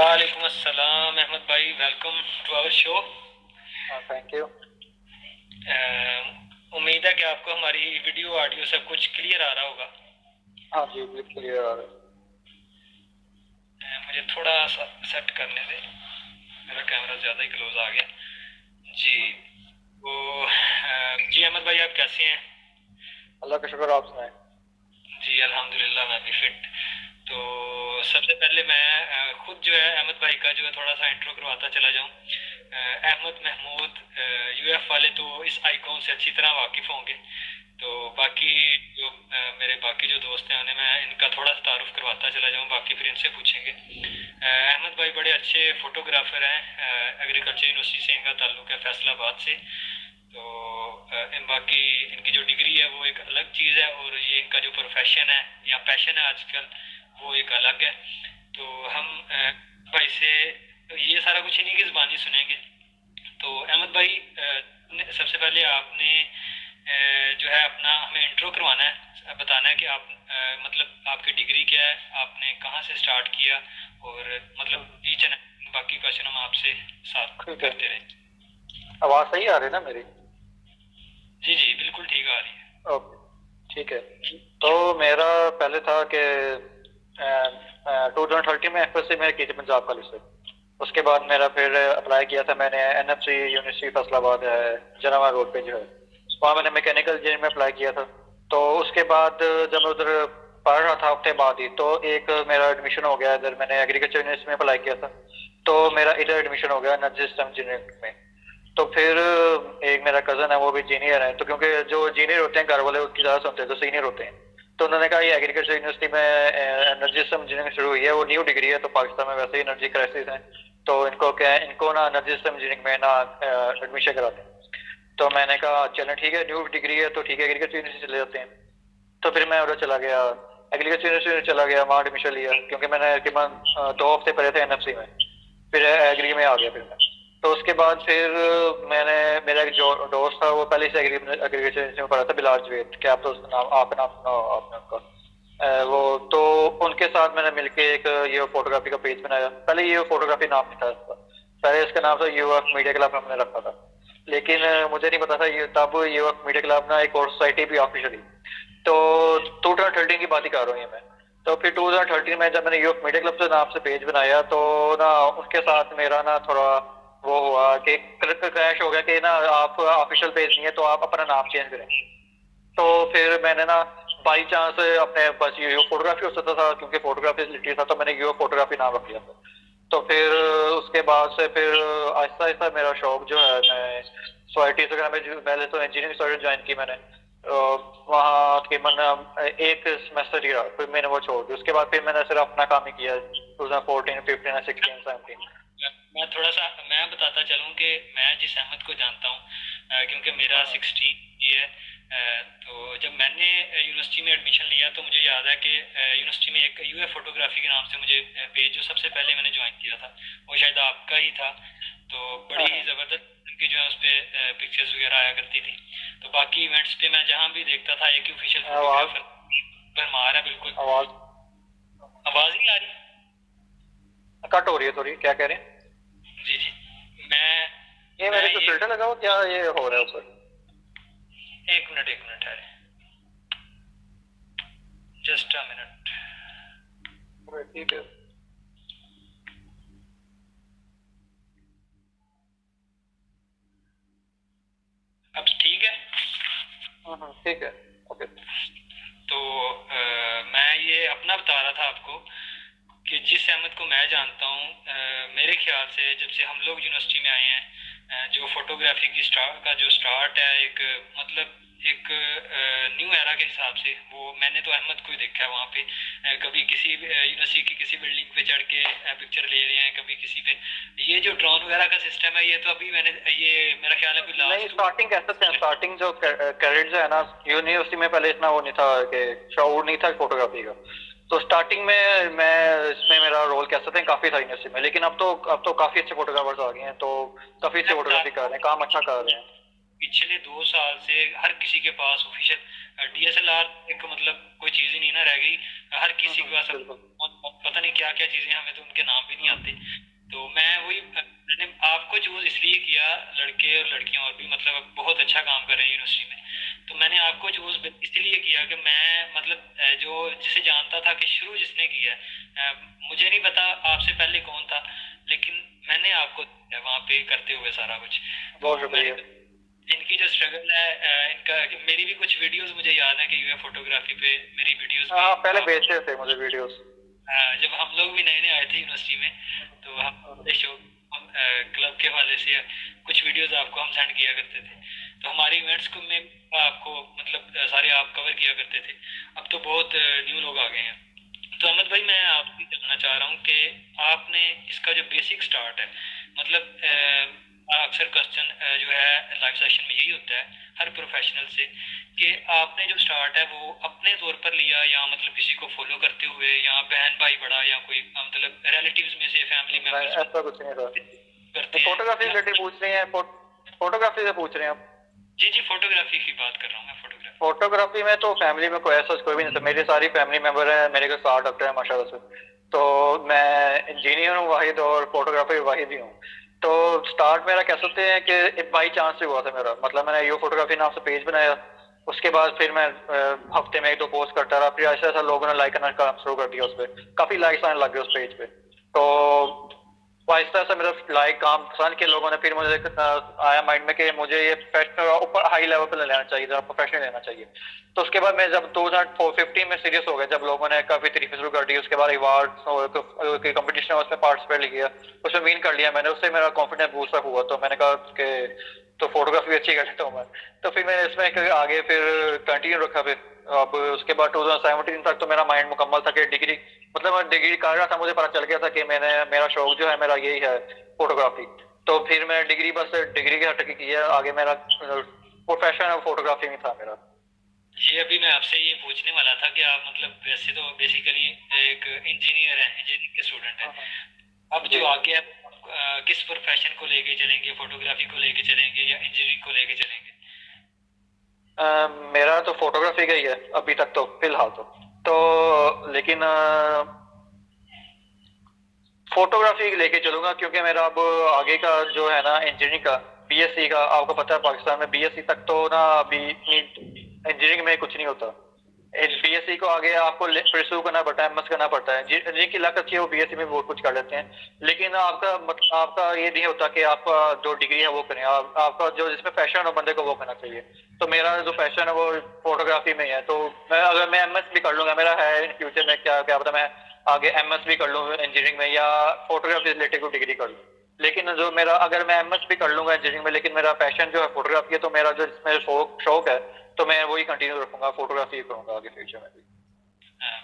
वालेकुम अस्सलाम अहमद भाई, वेलकम टू आवर शो। हाँ, थैंक यू। उम्मीद है कि आपको हमारी वीडियो ऑडियो सब कुछ क्लियर आ रहा होगा। हाँ जी, बिल्कुल क्लियर आ रहा है। मुझे थोड़ा सा सेट करने दे, मेरा कैमरा ज़्यादा ही क्लोज आ गया जी। हम्म, तो जी अहमद भाई, आप कैसे हैं? अल्लाह का शुक्र, आप सुनाएं। जी अल्हम्दुलिल्लाह, मैं भी फिट। तो सबसे पहले मैं खुद जो है अहमद भाई का जो है थोड़ा सा इंट्रो करवाता चला जाऊं। अहमद महमूद यूएफ वाले तो इस आइकॉन से अच्छी तरह वाकिफ़ होंगे। तो बाकी जो मेरे बाकी जो दोस्त हैं उन्हें मैं इनका थोड़ा सा तारुफ करवाता चला जाऊं, बाकी फिर इनसे पूछेंगे। अहमद भाई बड़े अच्छे फोटोग्राफर हैं। एग्रीकल्चर यूनिवर्सिटी से इनका ताल्लुक है, फैसलाबाद से। तो बाकी इनकी जो डिग्री है वो एक अलग चीज़ है, और ये इनका जो प्रोफेशन है या पैशन है आजकल, वो एक अलग है। तो हम भाई से ये सारा कुछ इन्हीं की ज़बानी सुनेंगे। तो अहमद भाई, सबसे पहले आपने जो है अपना हमें इंट्रो करवाना है, बताना है कि आप मतलब आपकी डिग्री क्या है, आपने कहाँ से स्टार्ट किया, और हम्म, मतलब ईच एंड बाकी क्वेश्चन हम आपसे साथ ठीक है। करते रहें। आवाज़ सही आ रही है ना मेरी? जी जी, बिल्कुल ठीक आ रही है। ओके, ठीक है। तो मेरा पहले था कि 2013 में एफ मैंने की थी पंजाब कॉलेज से। उसके बाद मेरा फिर अप्लाई किया था मैंने एनएफसी यूनिवर्सिटी फैसलाबाद है, जनावा रोड पे जो है, वहाँ मैंने मैकेनिकल इंजीनियरिंग में अप्लाई किया था। तो उसके बाद जब मैं उधर पढ़ रहा था हफ्ते बाद ही, तो एक मेरा एडमिशन हो गया इधर, मैंने एग्रीकल्चर यूनिवर्सिटी में अप्लाई किया था। तो मेरा इधर एडमिशन हो गया एनर्जी सिस्टम इंजीनियरिंग में। तो फिर एक मेरा कजन है, वो भी इंजीनियर है, तो क्योंकि जो इंजीनियर होते हैं घर वाले उसकी ज़्यादा सुनते हैं जो सीनियर होते हैं, तो उन्होंने कहा ये एग्रीकल्चर यूनिवर्सिटी में एनर्जी सिस्टम इंजीनियरिंग शुरू हुई है, वो न्यू डिग्री है, तो पाकिस्तान में वैसे ही एनर्जी क्राइसिस है, तो इनको क्या है, इनको ना एनर्जी सिस्टम इंजीनियरिंग में ना एडमिशन कराते हैं। तो मैंने कहा चलें ठीक है, न्यू डिग्री है तो ठीक है, एग्रीकल्चर यूनिवर्सिटी चले जाते हैं। तो फिर मैं उधर चला गया, एग्रीकल्चर यूनिवर्सिटी चला गया, वहाँ एडमिशन लिया, क्योंकि मैंने तकरीबन 2 हफ्ते पढ़े थे एनएफसी में। फिर एग्री में आ गया फिर मैं। तो उसके बाद फिर मैंने, मेरा एक जो दोस्त था वो पहले से एग्रीकल्चर में पढ़ा था, बिलाल जवेद, क्या आप तो उसका नाम, आपका नाम सुना हो आपने उनका? वो तो उनके साथ मैंने मिलके एक ये फोटोग्राफी का पेज बनाया। पहले ये फोटोग्राफी नाम नहीं था इसका, पहले इसका नाम था यूएफ मीडिया क्लब हमने रखा था। लेकिन मुझे नहीं पता था ये तब यूएफ मीडिया क्लब ना एक और सोसाइटी भी ऑफिशियली। तो 2013 की बात ही कर रहा हूँ ये मैं। तो फिर 2013 में जब मैंने यूएफ मीडिया क्लब से नाम से पेज बनाया, तो ना उनके साथ मेरा ना थोड़ा वो हुआ कि क्रैश हो गया कि ना आप ऑफिशियल पेज नहीं है तो आप अपना नाम चेंज करें। तो फिर मैंने ना बाई चांस अपने बस ये फोटोग्राफी हो सकता था, क्योंकि फोटोग्राफी लिटरेचर था, तो मैंने ये फोटोग्राफी नाम रख लिया था। तो फिर उसके बाद से फिर आहिस्ता आहिस्ता मेरा शौक जो है, मैं सोसाइटी वगैरह में पहले तो इंजीनियरिंग सोसाइटी ज्वाइन की मैंने। वहाँ तकरीबन एक सेमेस्टर ही रहा, फिर मैंने वो छोड़ दी। उसके बाद फिर मैंने सिर्फ अपना काम ही किया 2014 15 16 17। मैं थोड़ा सा मैं बताता चलूँ कि मैं जिस अहमद को जानता हूँ, क्योंकि मेरा हाँ 16 ही है। तो जब मैंने यूनिवर्सिटी में एडमिशन लिया तो मुझे याद है कि यूनिवर्सिटी में एक यूएफ फोटोग्राफी के नाम से मुझे पेज जो सबसे पहले मैंने ज्वाइन किया था वो शायद आपका ही था। तो बड़ी हाँ ही हाँ। ज़बरदस्त उनकी जो है उस पर पिक्चर्स वगैरह आया करती थी। तो बाकी इवेंट्स पे मैं जहाँ भी देखता था एक ही ऑफिशियल आवाज फोटोग्राफर भरमार है बिल्कुल। आवाज आवाज़ नहीं आ रही? कट हो रही है थोड़ी, क्या कह रहे हैं? जी जी। मैं ये मैं मेरे पे ये फिल्टर लगा हो क्या, ये हो रहा है ऊपर? एक मिनट है, जस्ट अ मिनट। ठीक है। अब ठीक है। ठीक है। ओके। तो मैं ये अपना बता रहा था आपको कि जिस अहमद को मैं जानता हूँ, मेरे ख्याल से जब से हम लोग यूनिवर्सिटी में आए हैं, जो फोटोग्राफी की स्टार्ट का जो स्टार्ट है, एक मतलब एक न्यू एरा के हिसाब से, वो मैंने तो अहमद को ही देखा है वहाँ पे। कभी किसी यूनिवर्सिटी की किसी बिल्डिंग पे चढ़ के पिक्चर ले रहे हैं, कभी किसी पे। ये जो ड्रोन वगैरह का सिस्टम है, ये तो अभी मैंने ये मेरा ख्याल है कोई नहीं, लास्ट स्टार्टिंग कह सकते हैं, स्टार्टिंग जो कैरेट जो है ना, यूनिवर्सिटी में पहले इतना वो नहीं था कि शौर नहीं था फोटोग्राफी का। तो स्टार्टिंग में मैं इसमें मेरा रोल कह सकते हैं काफी था यूनिवर्सिटी में, लेकिन अब तो काफी अच्छे फोटोग्राफर्स आ गए हैं, तो काफी अच्छे मैं बता फोटोग्राफी कर रहे हैं, काम अच्छा कर रहे हैं। पिछले 2 साल से हर किसी के पास ऑफिशियल DSLR एक मतलब कोई चीज़ ही नहीं ना रह गई, हर किसी के पास बिल्कुल। पता नहीं क्या क्या चीज़ें, हमें तो उनके नाम भी नहीं आते। तो मैं वही मैंने आपको चूज इसलिए किया, लड़के और लड़कियां और भी मतलब बहुत अच्छा काम कर रहे हैं यूनिवर्सिटी में, तो मैंने आपको चूज इसलिए किया कि मैं मतलब जो जिसे जानता था कि शुरू जिसने किया है, मुझे नहीं पता आपसे पहले कौन था, लेकिन मैंने आपको वहाँ पे करते हुए सारा कुछ। तो बहुत मैंने शुक्रिया। इनकी जो स्ट्रगल है, इनका मेरी भी कुछ वीडियोस मुझे याद है कि यूएफ फोटोग्राफी पे मेरी वीडियोस हाँ भी हाँ, पहले आप, भेजते थे मुझे वीडियोस। जब हम लोग भी नए नए आए थे यूनिवर्सिटी में, तो हम शो क्लब के हवाले से कुछ वीडियोस आपको हम सेंड किया करते थे, तो हमारे इवेंट्स को में आपको मतलब सारे आप कवर किया करते थे। अब तो बहुत न्यू लोग आ गए हैं। तो अहमद भाई, मैं आपसे जानना चाह रहा हूँ कि आपने इसका जो बेसिक स्टार्ट है, मतलब अक्सर क्वेश्चन जो है लाइव सेशन में यही होता है हर प्रोफेशनल से, कि आपने जो स्टार्ट है वो अपने तौर पर लिया, या मतलब किसी को फॉलो करते हुए, या बहन भाई बड़ा, या कोई मतलब रिलेटिव्स में से, फैमिली नहीं, मेंबर्स ऐसा कुछ नहीं था। करते हैं फोटोग्राफी या रिलेटेड पूछ रहे हैं? फोटोग्राफी से पूछ रहे हैं आप? जी जी, फोटोग्राफी की बात कर रहा हूँ मैं, फोटोग्राफी। फोटोग्राफी में तो फैमिली में कोई ऐसा कोई भी नहीं था। मेरी सारी फैमिली मेंबर है, मेरे घर 7 डॉक्टर है माशाल्लाह से। तो मैं इंजीनियर हूँ वाहिद, और फोटोग्राफी वाहिद ही हूँ। तो स्टार्ट मेरा कह सकते हैं कि बाई चांस से हुआ था मेरा। मतलब मैंने यो फोटोग्राफी नाम से पेज बनाया, उसके बाद फिर मैं हफ्ते में 1-2 पोस्ट करता रहा, फिर ऐसा ऐसा लोगों ने लाइक करना काम शुरू कर दिया उस पर, काफी लाइक्स आने लग गए उस पेज पे। तो आहिस्ता आहिस्ता मेरा लाइक काम पसंद के लोगों ने, फिर मुझे आया माइंड में कि मुझे ये ऊपर हाई लेवल पे लेना चाहिए, प्रोफेशनल लेना चाहिए। तो उसके बाद मैं जब 2015 में सीरियस हो गया, जब लोगों ने काफी तारीफें शुरू कर दी, उसके बाद अवार्ड कंपटीशन उसमें पार्टिसिपेट किया, उसमें विन कर लिया मैंने, उससे मेरा कॉन्फिडेंस बूस्ट अप हुआ। तो मैंने कहा कि तो फोटोग्राफी अच्छी कर लेता हूँ मैं। तो फिर मैंने इसमें आगे फिर कंटिन्यू रखा। फिर अब उसके बाद 2017 तक तो मेरा माइंड मुकम्मल था कि डिग्री, मतलब मैं डिग्री कर रहा था, मुझे पता चल गया था कि मैंने, मेरा शौक जो है मेरा यही है फोटोग्राफी। तो फिर मैं डिग्री, बस डिग्री के हट के किया, आगे मेरा प्रोफेशन फोटोग्राफी में था मेरा। जी, अभी मैं आपसे ये पूछने वाला था कि आप मतलब वैसे तो बेसिकली एक इंजीनियर हैं, इंजीनियरिंग के स्टूडेंट हैं, अब जी। जो आगे आप किस प्रोफेशन को लेके चलेंगे, फोटोग्राफी को लेके चलेंगे या इंजीनियरिंग को लेके चलेंगे? मेरा तो फोटोग्राफी का ही है अभी तक तो, फिलहाल तो लेकिन फोटोग्राफी लेके चलूंगा, क्योंकि मेरा अब आगे का जो है ना इंजीनियरिंग का, बीएससी का, आपको पता है पाकिस्तान में बीएससी तक तो ना अभी इंजीनियरिंग में कुछ नहीं होता। बीएससी को आगे आपको परस्यू करना पड़ता है, एमएस करना पड़ता है। जिनकी लक अच्छी है वो बीएससी में बहुत कुछ कर लेते हैं, लेकिन आपका मतलब आपका ये नहीं होता कि आपका जो डिग्री है वो करें, आपका जो जिसमें पैशन हो बंदे को वो करना चाहिए। तो मेरा जो पैशन है वो फोटोग्राफी में है। तो मैं, अगर मैं एमएस भी कर लूंगा, मेरा है इन फ्यूचर में क्या क्या पता मैं आगे एमएस भी कर लूँ इंजीनियरिंग में, या फोटोग्राफी रिलेटेड कोई डिग्री कर लूँ। लेकिन जो मेरा, अगर मैं एमएस भी कर लूंगा इंजीनियरिंग में, लेकिन मेरा पैशन जो है फोटोग्राफी है, तो मेरा जो इसमें शौक है, तो मैं वही कंटिन्यू रखूंगा, फोटोग्राफी करूंगा आगे फ्यूचर में भी।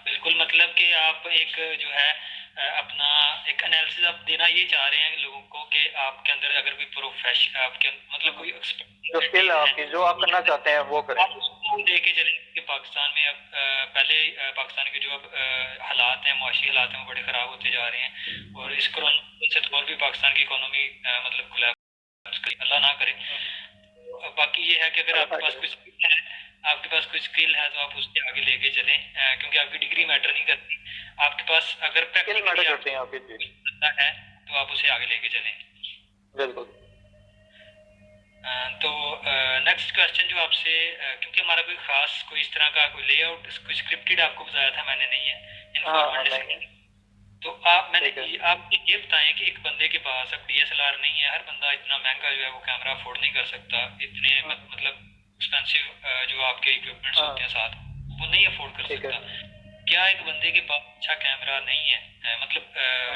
बिल्कुल, मतलब कि आप एक जो है अपना एक एनालिसिस आप देना ये चाह रहे हैं लोगों को कि आपके अंदर अगर कोई प्रोफेशन, आपके मतलब कोई जो स्किल है एक्सपर्टीज है, आपकी, जो आप करना चाहते हैं वो करें। आप उसको लेके चलें कि पाकिस्तान में अब पहले पाकिस्तान के जो अब हालात हैं, मुआशी हालात हैं, वो बड़े ख़राब होते जा रहे हैं, और इस कोरोना से तो और भी पाकिस्तान की इकोनॉमी मतलब कोलैप्स, अल्लाह ना करे। बाकी ये है कि अगर आपके पास कुछ स्किल है, आपके पास कुछ स्किल है तो आप उसके आगे लेके चलें, क्योंकि आपकी डिग्री मैटर नहीं करती, आपके पास अगर स्किल मैटर प्रैक्टिकली करते हैं आपकी आपको चीज। कुछ पता है तो आप उसे आगे लेके चलें। बिल्कुल। तो नेक्स्ट क्वेश्चन जो आपसे, क्योंकि हमारा कोई खास कोई इस तरह का कोई लेआउट, कोई स्क्रिप्टेड आपको बताया था मैंने नहीं है, हाँ इनफॉर्मल नहीं। डिस्कशन। तो आप मैंने ठीक है। आप ये बताएं कि एक बंदे के पास अब डीएसएलआर नहीं है, हर बंदा इतना महंगा जो है वो कैमरा अफोर्ड नहीं कर सकता, इतने मतलब एक्सपेंसिव जो आपके इक्विपमेंट्स होते हैं हाँ साथ, वो नहीं अफोर्ड कर ठीक है। सकता। क्या एक बंदे के पास अच्छा कैमरा नहीं है, मतलब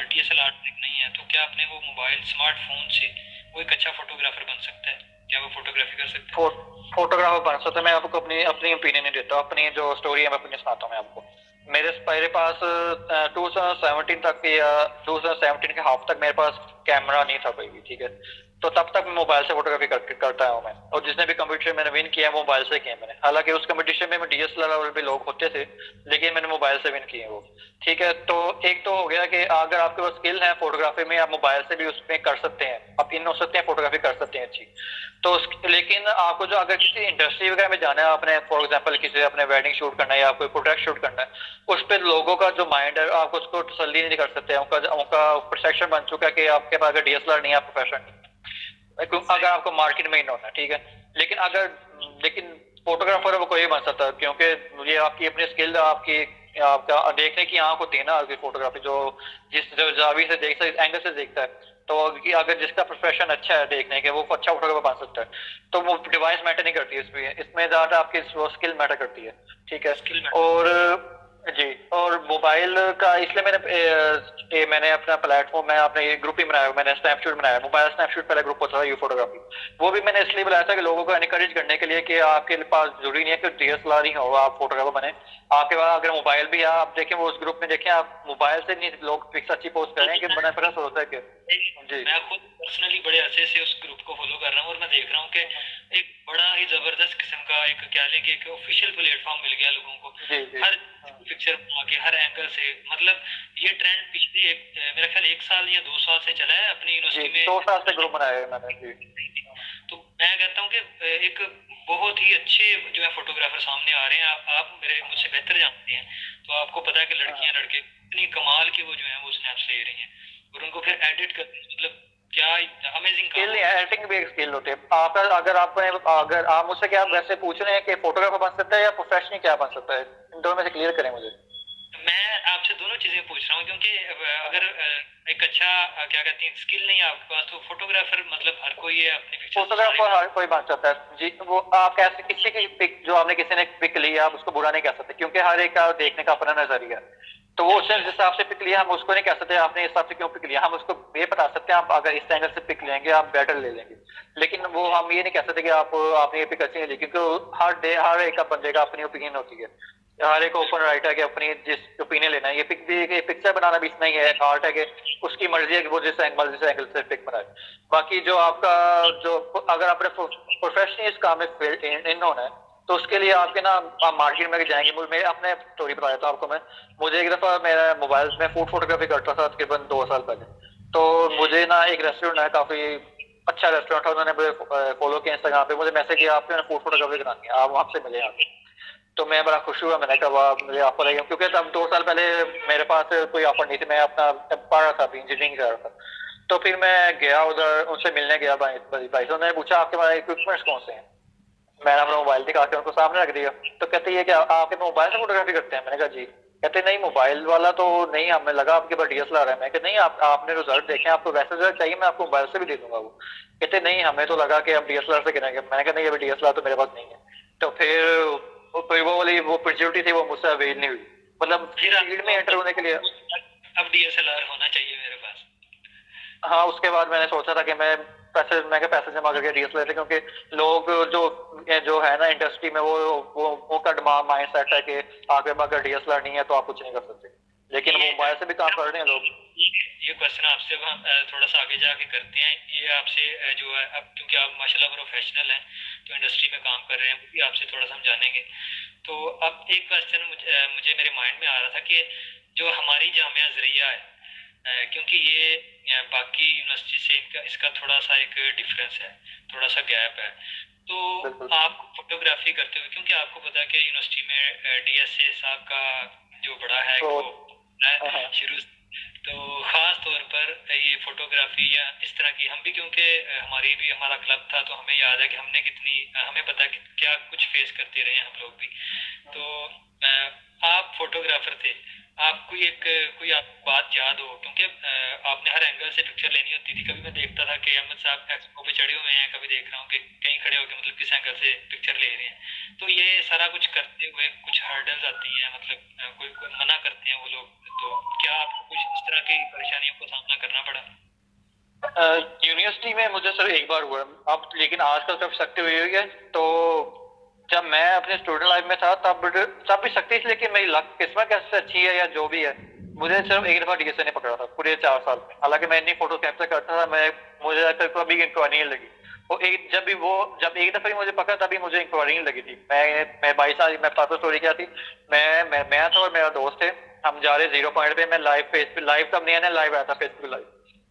डीएसएलआर नहीं है, तो क्या अपने वो मोबाइल स्मार्टफोन से वो एक अच्छा फोटोग्राफर बन सकता है? क्या वो फोटोग्राफी कर सकता है? फोटोग्राफर बन सकता है। मैं आपको अपनी अपनी ओपिनियन नहीं देता, अपनी जो स्टोरी है मैं अपनी सुनाता हूँ मैं आपको। मेरे पास 2017 तक या 2017 के हाफ तक मेरे पास कैमरा नहीं था कोई भी, ठीक है। तो तब तक मैं मोबाइल से फोटोग्राफी करता हूँ मैं। और जितने भी कंपटीशन मैंने विन किया है वो मोबाइल से किए मैंने। हालांकि उस कंपटीशन में डीएसएलआर लेवल पे लोग होते थे, लेकिन मैंने मोबाइल से विन किए वो। ठीक है, तो एक तो हो गया कि अगर आपके पास स्किल है फोटोग्राफी में, आप मोबाइल से भी उसमें कर सकते हैं, आप इन हो सकते हैं, फोटोग्राफी कर सकते हैं अच्छी। तो लेकिन आपको जो अगर किसी इंडस्ट्री वगैरह में जाना है, आपने फॉर एग्जाम्पल किसी अपने वेडिंग शूट करना है या कोई प्रोडक्ट शूट करना है, उस पर लोगों का जो माइंड है आप उसको तसल्ली नहीं कर सकते। उनका परसेप्शन बन चुका है कि आपके पास अगर डीएसएलआर नहीं है, आप प्रोफेशनल नहीं है, अगर आपको मार्केट में इन होना है। ठीक है, लेकिन फोटोग्राफर वो कोई बन सकता है, क्योंकि ये आपकी अपनी स्किल, आपकी आपका देखने की आंख होती है ना आपकी फोटोग्राफी, जो जिस जो जावी से देखता है, एंगल से देखता है। तो अगर जिसका प्रोफेशन अच्छा है देखने के, वो अच्छा फोटोग्राफर बन सकता है। तो वो डिवाइस मैटर नहीं करती इसमें, इसमें ज्यादा आपकी स्किल मैटर करती है। ठीक है, स्किल में। और जी, और मोबाइल का इसलिए मैंने अपना प्लेटफॉर्म में अपने ये ग्रुप ही बनाया, मैंने स्नैपशॉट बनाया, मोबाइल स्नैपशॉट पहला ग्रुप होता था यू फोटोग्राफी। वो भी मैंने इसलिए बनाया था कि लोगों को एनकरेज करने के लिए कि आपके पास जरूरी नहीं है कि डीएसएलआर ही हो आप फोटोग्राफर बने, आपके पास अगर मोबाइल भी है, आप देखें वो उस ग्रुप में देखें, आप मोबाइल से नहीं लोग पिक्स अच्छी पोस्ट कर रहे हैं कि बड़ा फर्क होता है कि जी मैं खुद पर्सनली बड़े अरसे से उस ग्रुप को फॉलो कर रहा हूँ, और मैं देख रहा हूँ कि एक बड़ा ही जबरदस्त किस्म का एक कह लें कि एक ऑफिशियल प्लेटफॉर्म मिल गया लोगों को। जी जी हर पिक्चर बना के हर एंगल से, मतलब ये ट्रेंड पिछले मेरा ख्याल 1 साल या 2 साल से चला है अपनी जी, यूनिवर्सिटी 2 साल से में। ग्रुप बनाया है मैंने जी। तो मैं कहता हूँ कि एक बहुत ही अच्छे जो है फोटोग्राफर सामने आ रहे हैं। आप मेरे मुझसे बेहतर जानते हैं, तो आपको पता है कि लड़कियां लड़के इतनी कमाल के वो जो है वो स्नैप्स ले रही हैं, और उनको फिर एडिट कर, मतलब क्या अमेजिंग काम स्किल हो नहीं रहा है, एडिटिंग भी एक स्किल होती है। आप अगर आप मुझसे क्या वैसे पूछ रहे हैं कि फोटोग्राफर बन सकता है या प्रोफेशनल क्या बन सकता है, इन दोनों में से क्लियर करें मुझे। है। मैं आपसे दोनों चीजें पूछ रहा हूँ, क्योंकि अगर एक अच्छा क्या कहते हैं स्किल नहीं है आपके पास, तो फोटोग्राफर मतलब हर कोई है, अपनी पिक्चर्स तो सारे फोटोग्राफर हर कोई बन सकता है जी। वो आप कैसे किसी की पिक जो आपने किसी ने पिक ली, आप उसको बुरा नहीं कह सकते, क्योंकि हर एक का देखने का अपना नजरिया है। तो वो उसने जिस हिसाब से पिक लिया, हम उसको नहीं कह सकते आपने इस हिसाब से क्यों पिक लिया। हम उसको ये बता सकते हैं आप अगर इस एंगल से पिक लेंगे आप बेटर ले लेंगे, लेकिन वो हम ये नहीं कह सकते कि आपने ये पिक अच्छी नहीं ली, क्योंकि हर एक का बंदे का अपनी ओपिनियन होती है। हर एक ओपन राइट है कि अपनी जिस ओपिनियन लेना है। ये पिक भी पिक्चर बनाना भी इतना ही है, एक आर्ट है कि उसकी मर्जी है कि वो जिस एंगल से पिक बनाए। बाकी जो आपका जो अगर आपने प्रोफेशनली इस काम में इन होना है, तो उसके लिए आपके ना आप मार्केट में जाएंगे। मैं अपने स्टोरी बता देता हूँ आपको। मैं मुझे एक दफा मेरा मोबाइल में फूड फोटोग्राफी करता था तकरीबन 2 साल पहले। तो मुझे ना एक रेस्टोरेंट है, काफी अच्छा रेस्टोरेंट था, उन्होंने मुझे फॉलो किया इंस्टाग्राम पे, मुझे मैसेज किया आपने फूड फोटोग्राफी करानी है, आप वहां से मिले आके। तो मैं बड़ा खुश हुआ, मैंने कहा वाह मुझे ऑफर आई, क्योंकि तब 2 साल पहले मेरे पास कोई ऑफर नहीं थी, मैं अपना पढ़ रहा था, अभी इंजीनियरिंग कर रहा था। तो फिर मैं गया उधर, उनसे मिलने गया भाई से। उन्होंने पूछा आपके पास इक्विपमेंट्स कौन से हैं। मैंने अपना मोबाइल दिखा के उनको सामने रख दिया। तो कहते ये कि आपके मोबाइल से फोटोग्राफी करते हैं। मैंने कहा जी। कहते नहीं मोबाइल वाला तो नहीं, हमें लगा आपके पास डीएसएलआर है। मैं कहते नहीं, आपने रिजल्ट देखे, आपको वैसे रिजल्ट चाहिए, मैं आपको मोबाइल से भी दे दूंगा वो। कहते नहीं, हमें तो लगा कि आप डीएसएलआर से गिरेंगे। मैंने कहा नहीं, अभी डीएसएलआर तो मेरे पास नहीं है। तो फिर वो वाली वो अपॉर्चुनिटी थी वो मुझसे अवेल नहीं हुई, मतलब फिर फील्ड में एंटर होने के लिए। अब डीएसएलआर होना चाहिए मेरे पास। हाँ, उसके बाद मैंने सोचा था कि मैं पैसे जमा करके डीएसएलआर लेते, क्योंकि लोग जो है ना इंडस्ट्री में वो का दिमाग माइंड सेट है कि आपके पास अगर डीएसएलआर नहीं है तो आप कुछ नहीं कर सकते, लेकिन वो मोबाइल से भी काम कर रहे हैं लोग। ये क्वेश्चन आपसे अब हम थोड़ा सा आगे जाके करते हैं। ये आपसे जो है अब क्योंकि आप माशाल्लाह प्रोफेशनल हैं, तो इंडस्ट्री में काम कर रहे हैं, वो भी आपसे थोड़ा सा हम जानेंगे। तो अब एक क्वेश्चन मुझे मेरे माइंड में आ रहा था कि जो हमारी जामिया ज़रिया है, क्योंकि ये बाकी यूनिवर्सिटी से इसका थोड़ा सा एक डिफरेंस है, थोड़ा सा गैप है। तो बिल्कुल। आप फोटोग्राफी करते हुए, क्योंकि आपको पता है कि यूनिवर्सिटी में डीएसए साहब का जो बड़ा है तो वो है हाँ हाँ। शुरू से। तो खास तौर पर ये फोटोग्राफी या इस तरह की हम भी, क्योंकि हमारा क्लब था, तो हमें याद है कि हमने कितनी हमें पता है कि क्या कुछ फेस करते रहे हम लोग भी। तो आप फोटोग्राफर थे, आपको कोई आपको बात याद हो, क्योंकि आपने हर एंगल से पिक्चर लेनी होती थी। कभी मैं देखता था कि अहमद साहब एक्सपो पे चढ़े हुए हैं, कभी देख रहा हूँ कि कहीं खड़े होकर मतलब किस एंगल से पिक्चर ले रहे हैं। तो ये सारा कुछ करते हुए कुछ हर्डल्स आती हैं, मतलब कोई मना करते हैं वो लोग। तो क्या आपको कुछ इस तरह की परेशानियों का सामना करना पड़ा? यूनिवर्सिटी में मुझे सर एक बार हुआ अब, लेकिन आजकल काफी सख्ती हुई हुई है। तो जब मैं अपने स्टूडेंट लाइफ में था तब भी सख्ती थी, लेकिन मेरी लक किस्मत कैसे अच्छी है या जो भी है, मुझे सिर्फ एक दफा डीएसए ने पकड़ा था पूरे 4 साल में। हालांकि मैं इतनी फोटो कैप्चर करता था, मैं मुझे कभी इंक्वायरी नहीं लगी। जब एक दफा ही मुझे पकड़ा तभी मुझे इंक्वायरी नहीं लगी थी। मैं 22 साल, मैं बताता स्टोरी क्या थी। मैं था और मेरा दोस्त थे, हम जा रहे 0 पॉइंट पे। मैं लाइव फेसबुक लाइव तब नया नया लाइव आया था फेसबुक लाइव।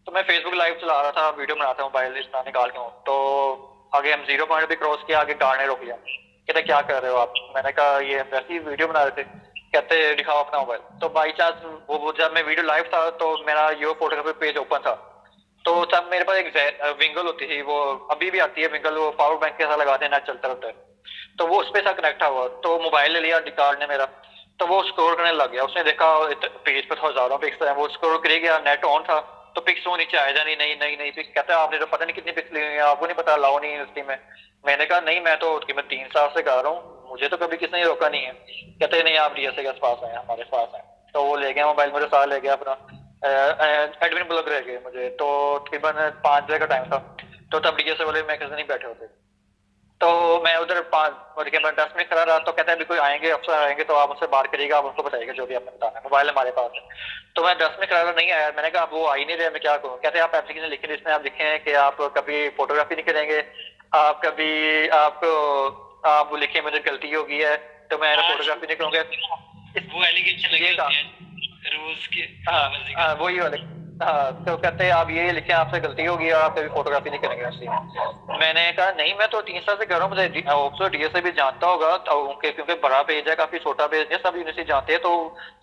तो मैं फेसबुक लाइव चला रहा था, वीडियो बना था मोबाइल इतना निकाल के। तो आगे हम 0 पॉइंट पे क्रॉस किया, आगे कार ने रोक लिया। कहते क्या कर रहे हो आप? मैंने कहा ये वैसे ही वीडियो बना रहे थे। कहते दिखाओ अपना मोबाइल। तो बाई चांस वो जब मैं वीडियो लाइव था तो मेरा यो फोटोग्राफी पेज ओपन था। तो तब मेरे पास एक विंगल होती थी, वो अभी भी आती है विंगल, वो पावर बैंक के साथ लगाते हैं, नेट चलता रहता है। तो वो उस पे साथ कनेक्ट हुआ, तो मोबाइल ले लिया डिकार ने मेरा। तो वो स्क्रॉल करने लग गया, उसने देखा पेज पे तो हजारों पिक्स है, वो स्क्रॉल कर गया, नेट ऑन था। तो पिक्स वो नीचे आया नहीं, नई नई नई पिक्स। कहता है आपने तो पता नहीं कितनी पिक्स ली हुई है, आपको नहीं पता, लाओ नहीं यूनिवर्सिटी में। मैंने कहा नहीं, मैं तो मैं 3 साल से कर रहा हूँ, मुझे तो कभी किसी ने रोका नहीं है। कहते नहीं आप डीएसए के पास आए, हमारे पास आए। तो वो ले गया मोबाइल, मेरे साथ ले गया अपना। एडमिन ब्लॉक रह गए मुझे, तो तकरीबन 5 बजे का टाइम था। तो तब डीएसए वाले मैगजीन नहीं बैठे होते। तो मैं उधर 10 मिनट खड़ा रहा। तो कहता है अभी कोई आएंगे, अफसर आएंगे तो आप उनसे बात करिएगा, आप उनको बताइएगा जो भी आपने बताना है, मोबाइल हमारे पास है। तो मैं 10 मिनट खड़ा रहा, नहीं आया। मैंने कहा अब वो आ ही नहीं रहे, मैं क्या करूँ? कहते हैं आप एप्लीकेशन लिखे, जिसमें आप लिखे हैं कि आप कभी फोटोग्राफी नहीं करेंगे, आप कभी आप लिखे मुझे गलती हो गई है तो मैं फोटोग्राफी नहीं करूँगा। वो एलिगेशन लगे होते हैं रोज के। हाँ, हाँ वही वाले। हाँ तो कहते हैं आप ये लिखे आपसे गलती होगी और आप कभी फोटोग्राफी नहीं करेंगे उसी में। मैंने कहा नहीं, मैं तो 3 साल से कर रहा हूँ, मुझे ऑप्सो डीएसए भी जानता होगा तो क्योंकि बड़ा पेज है, काफी छोटा पेज है, सब यूनिवर्सिटी जानते हैं। तो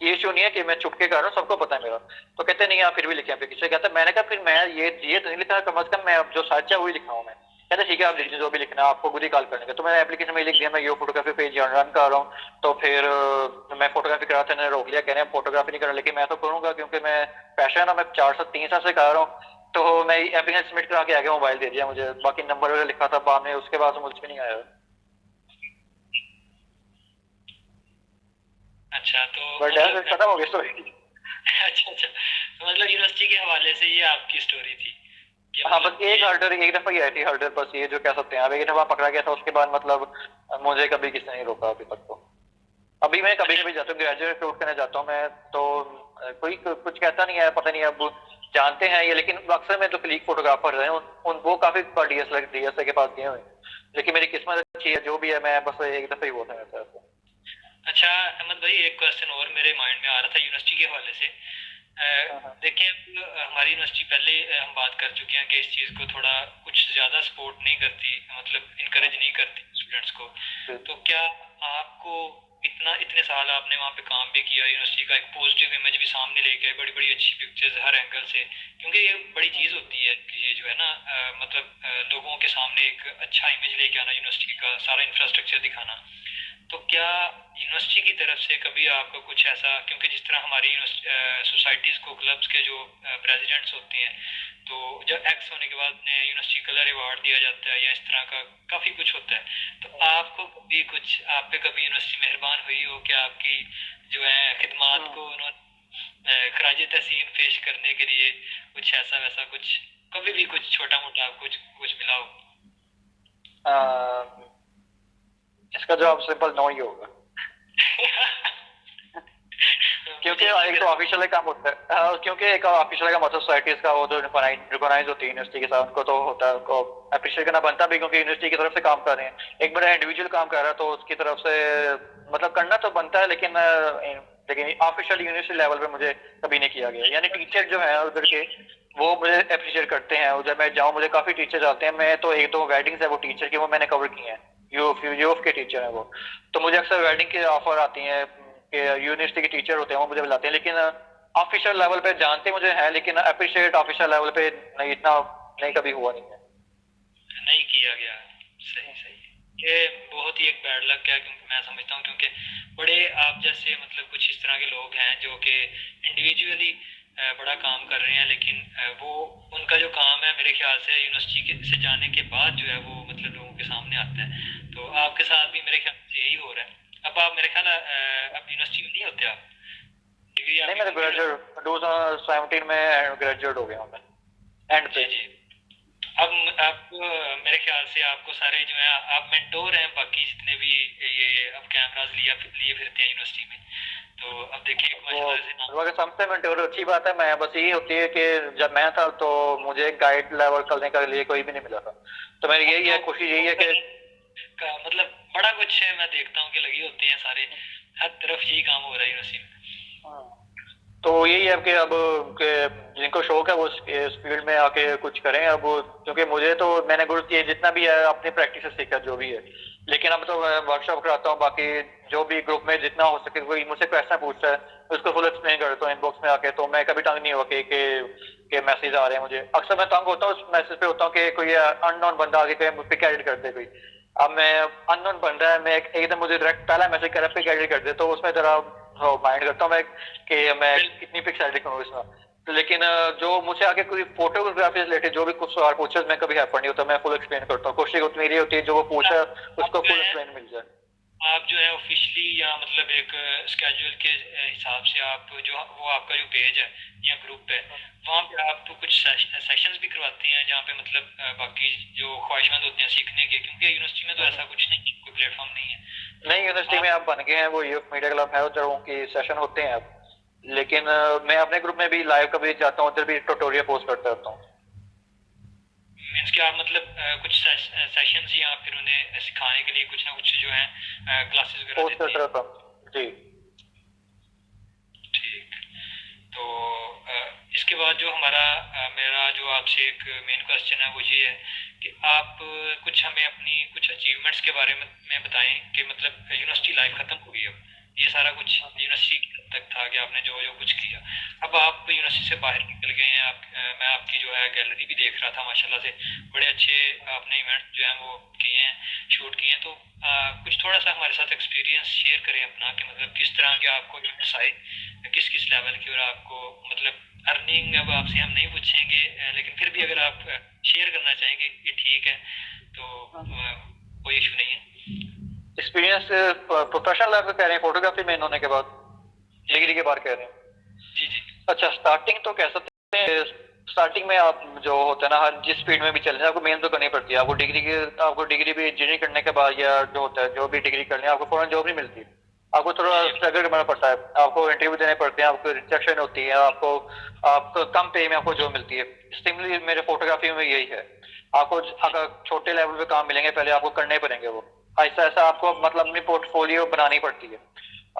ये इशू नहीं है कि मैं छुप के कर रहा हूँ, सबको पता है मेरा। तो कहते नहीं आप फिर भी लिखे एप्लीकेशन। कहते मैंने कहा फिर मैं ये तो नहीं लिखा, कम से कम मैं जो सच है वही लिखा हूँ मैं। कहते ठीक है आप लिख दीजिए जो भी लिखना है, आपको खुद ही कॉल करने का। तो मैंने एप्लीकेशन में लिख दिया मैं यो फोटोग्राफी पेज रन कर रहा हूँ। तो फिर मैं फोटोग्राफी कराते ने रोक लिया, कह रहे हैं फोटोग्राफी नहीं करना, लेकिन मैं तो करूंगा क्योंकि मैं पैशन है ना, मैं 4 से 3 साल से कर रहा हूँ। तो मैं एप्लीकेशन सबमिट करा के आगे मोबाइल दे दिया मुझे, बाकी नंबर वगैरह लिखा था बाद में, उसके बाद मुझ पे नहीं आया। अच्छा तो बट मतलब खत्म हो गई स्टोरी। अच्छा अच्छा, तो मतलब यूनिवर्सिटी के हवाले से ये आपकी स्टोरी थी कि हाँ मतलब बस एक हर्डर एक दफा ही आई थी, हर्डर बस ये जो कह सकते हैं। अब एक दफा पकड़ा गया था, उसके बाद मतलब मुझे कभी किसी ने नहीं रोका अभी तक। तो अभी मैं कभी अच्छा कभी जाता हूँ, ग्रेजुएट शूट करने जाता हूँ मैं। तो कोई कुछ कहता नहीं है, पता नहीं अब जानते हैं ये, लेकिन अक्सर में जो क्लिक फोटोग्राफर हैं उन वो काफी डीएसए के पास गए हुए हैं। लेकिन मेरी किस्मत अच्छी है, जो भी है, मैं बस एक दफा ही हुआ था मेरे साथ। अच्छा अहमद भाई, एक क्वेश्चन और मेरे माइंड में आ रहा था यूनिवर्सिटी के हवाले से। हाँ हाँ देखें हमारी यूनिवर्सिटी पहले हम बात कर चुके हैं कि इस चीज़ को थोड़ा कुछ ज़्यादा सपोर्ट नहीं करती, मतलब इनकरेज नहीं करती स्टूडेंट्स को। तो क्या आपको इतने साल आपने वहाँ पे काम भी किया, यूनिवर्सिटी का एक पॉजिटिव इमेज भी सामने लेके आए, बड़ी बड़ी अच्छी पिक्चर्स हर एंगल से, क्योंकि ये बड़ी चीज़ होती है कि ये जो है ना मतलब लोगों के सामने एक अच्छा इमेज लेके आना, यूनिवर्सिटी का सारा इंफ्रास्ट्रक्चर दिखाना। तो क्या यूनिवर्सिटी की तरफ से कभी आपको कुछ ऐसा, क्योंकि जिस तरह हमारी सोसाइटीज़ को क्लब्स के जो प्रेसिडेंट्स होते हैं, तो जब एक्स होने के बाद उन्हें यूनिवर्सिटी कलर अवार्ड दिया जाता है या इस तरह का काफ़ी कुछ होता है। तो आपको कभी कुछ, आप पे कभी यूनिवर्सिटी मेहरबान हुई हो कि आपकी जो है खिदमात को उन्होंने खराज तहसीन पेश करने के लिए कुछ ऐसा वैसा कुछ, कभी भी कुछ छोटा मोटा कुछ कुछ मिला हो? हाँ। इसका जवाब सिंपल नो ही होगा। क्योंकि मुझे नहीं एक तो लगा। ऑफिशियल काम होता है। क्योंकि एक ऑफिशियल काम होता है सोसाइटीज का, वो जो रिकॉग्नाइज होती है यूनिवर्सिटी के साथ, उनको तो होता है, उनको अप्रिशिएट करना बनता भी, क्योंकि यूनिवर्सिटी की तरफ से काम कर रहे हैं। एक बड़ा इंडिविजुअल काम कर रहा है तो उसकी तरफ से मतलब करना तो बनता है, लेकिन ऑफिशियल यूनिवर्सिटी लेवल पे मुझे कभी नहीं किया गया। यानी टीचर जो है उधर के वो मुझे अप्रिशिएट करते हैं। उधर मैं जाऊँ, मुझे काफी टीचर आते हैं। मैं तो एक दो वेडिंग्स है वो टीचर की, वो मैंने कवर की है। यूफ के टीचर है वो। तो मुझे अक्सर वेडिंग के ऑफर आती हैं कि यूनिवर्सिटी के टीचर होते हैं, वो मुझे बुलाते हैं। लेकिन ऑफिशियल लेवल पे जानते मुझे है, लेकिन अप्रिशिएट ऑफिशियल लेवल पे नहीं, इतना नहीं कभी हुआ नहीं है। नहीं किया गया। सही सही। ये बहुत ही एक बैड लक है, क्योंकि मैं समझता हूँ क्योंकि बड़े आप जैसे मतलब कुछ इस तरह के लोग हैं जो कि इंडिविजुअली बड़ा काम कर रहे हैं, लेकिन वो उनका जो काम है मेरे ख्याल से यूनिवर्सिटी के से जाने के बाद जो है वो मतलब लोगों के सामने आता है। तो आपके साथ भी मेरे ख्याल से यही हो रहा है। अब आप मेरे ख्याल अब यूनिवर्सिटी में नहीं होते आप, डिग्री नहीं आपकी मेरे कंप्लीट हो? ग्रेजुएट 2017 में ग्रेजुएट हो गया हूँ मैं, एंड जी पे। जी। अब मेरे ख्याल से आपको सारे जो है आप मेंटोर हैं बाकी जितने भी ये अब कैमरास लिए फिरते हैं यूनिवर्सिटी में। तो अब देखिए वो माशाल्लाह से नाम। अगर समझते हैं मेंटोर अच्छी बात है। मैं बस यही होती है कि जब मैं था तो मुझे गाइड लेवल करने के लिए कोई भी नहीं मिला था। तो मेरी अब यही है, तो कोशिश यही है कि का मतलब बड़ा कुछ है, मैं देखता हूँ कि लगे होते हैं सारे, हर तरफ यही काम हो रहा है यूनिवर्सिटी में। तो यही है कि अब के जिनको शौक है वो इस फील्ड में आके कुछ करें। अब क्योंकि मुझे तो मैंने गुरु ये जितना भी है अपनी प्रैक्टिस से सीखा जो भी है। लेकिन अब तो मैं वर्कशॉप कराता हूँ, बाकी जो भी ग्रुप में जितना हो सके कोई मुझसे क्वेश्चन पूछता है उसको फुल एक्सप्लेन करता हूँ इनबॉक्स में आके। तो मैं कभी तंग नहीं हुआ कि मैसेज आ रहे हैं मुझे। अक्सर मैं तंग होता हूँ उस मैसेज पे होता हूँ कि कोई अननोन बंदा आगे कहीं मुझ पे क्रेडिट कर दे कोई। अब मैं अननोन बंदा है, मैं एकदम मुझे डायरेक्ट पहला मैसेज कर पे क्रेडिट कर दे तो उसमें जरा माइंड करता हूँ मैं कि मैं कितनी पिक्सेलिटी करूँ इसमें। लेकिन जो मुझसे आगे कोई फोटोग्राफी रिलेटेड जो भी कुछ सवाल पूछे मैं कभी हैपर नहीं होता, मैं फुल एक्सप्लेन करता हूँ। कोशिश होती मेरी होती है जो वो पूछा आप उसको जो फुल है एक्सप्लेन मिल जाए। आप जो है ऑफिशियली या मतलब एक स्केड्यूल के हिसाब से आप जो वो आपका जो पेज है या ग्रुप है वहाँ पे आप कुछ सेशंस भी करवाते हैं जहाँ पे मतलब बाकी जो ख्वाहिशमंद होते हैं सीखने के, क्योंकि यूनिवर्सिटी में तो ऐसा कुछ नहीं है, कोई प्लेटफॉर्म नहीं है। नहीं, तो यूनिवर्सिटी में आप आप बन गए हैं, वो यूथ मीडिया क्लब है उधर उनकी सेशन होते हैं अब। लेकिन मैं अपने ग्रुप में भी लाइव कभी जाता हूँ, उधर भी ट्यूटोरियल पोस्ट करता रहता हूँ। मीन्स कि आप मतलब कुछ सेशंस या फिर उन्हें सिखाने के लिए कुछ ना कुछ जो है क्लासेस वगैरह पोस्ट देते करता हैं। रहता हूँ जी। ठीक। तो इसके बाद जो हमारा मेरा जो आपसे एक मेन क्वेश्चन है वो ये है कि आप कुछ हमें अपनी कुछ अचीवमेंट्स के बारे में बताएं कि मतलब यूनिवर्सिटी लाइफ खत्म हो गई, अब ये सारा कुछ यूनिवर्सिटी तक था कि आपने जो जो कुछ किया, अब आप यूनिवर्सिटी से बाहर निकल गए हैं। मैं आपकी जो है गैलरी भी देख रहा था माशाल्लाह से, बड़े अच्छे आपने इवेंट जो है वो किए हैं, शूट किए हैं। तो कुछ थोड़ा सा हमारे साथ एक्सपीरियंस शेयर करें अपना कि मतलब किस तरह के आपको इवेंट्स आए, किस किस लेवल की, और आपको मतलब अर्निंग अब आपसे हम नहीं पूछेंगे, लेकिन फिर भी अगर आप शेयर करना चाहेंगे ये ठीक है तो कोई इशू नहीं है। एक्सपीरियंस प्रोफेशनल लाइफ कह रहे हैं, फोटोग्राफी में होने के बाद जी डिग्री के बाद कह रहे हैं? जी जी। अच्छा, स्टार्टिंग तो कह सकते हैं। स्टार्टिंग में आप जो होता है ना, हर जिस फील्ड में भी चले जाए आपको मेहनत तो करनी पड़ती है। आपको डिग्री भी इंजीनियरिंग करने के बाद या जो होता है जो भी डिग्री करनी है आपको फौरन जॉब नहीं मिलती। आपको थोड़ा जी स्ट्रगल करना पड़ता है, आपको इंटरव्यू देने पड़ते हैं, आपको रिजेक्शन होती है, आपको कम पे में आपको जॉब मिलती है। सिमिलरली मेरे फोटोग्राफी में यही है। आपको अगर छोटे लेवल पे काम मिलेंगे पहले आपको करने पड़ेंगे वो। ऐसा ऐसा आपको मतलब अपनी पोर्टफोलियो बनानी पड़ती है।